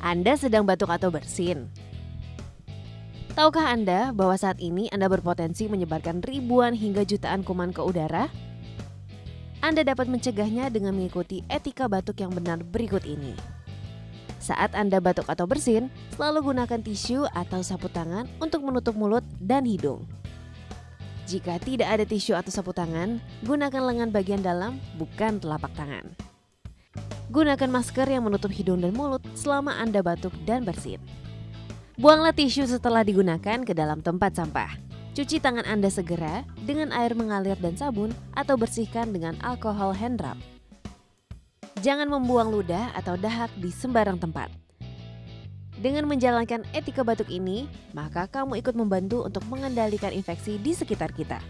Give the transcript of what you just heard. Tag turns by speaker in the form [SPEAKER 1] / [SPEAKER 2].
[SPEAKER 1] Anda sedang batuk atau bersin? Tahukah Anda bahwa saat ini Anda berpotensi menyebarkan ribuan hingga jutaan kuman ke udara? Anda dapat mencegahnya dengan mengikuti etika batuk yang benar berikut ini. Saat Anda batuk atau bersin, selalu gunakan tisu atau sapu tangan untuk menutup mulut dan hidung. Jika tidak ada tisu atau sapu tangan, gunakan lengan bagian dalam, bukan telapak tangan. Gunakan masker yang menutup hidung dan mulut selama Anda batuk dan bersin. Buanglah tisu setelah digunakan ke dalam tempat sampah. Cuci tangan Anda segera dengan air mengalir dan sabun atau bersihkan dengan alkohol hand rub. Jangan membuang ludah atau dahak di sembarang tempat. Dengan menjalankan etika batuk ini, maka kamu ikut membantu untuk mengendalikan infeksi di sekitar kita.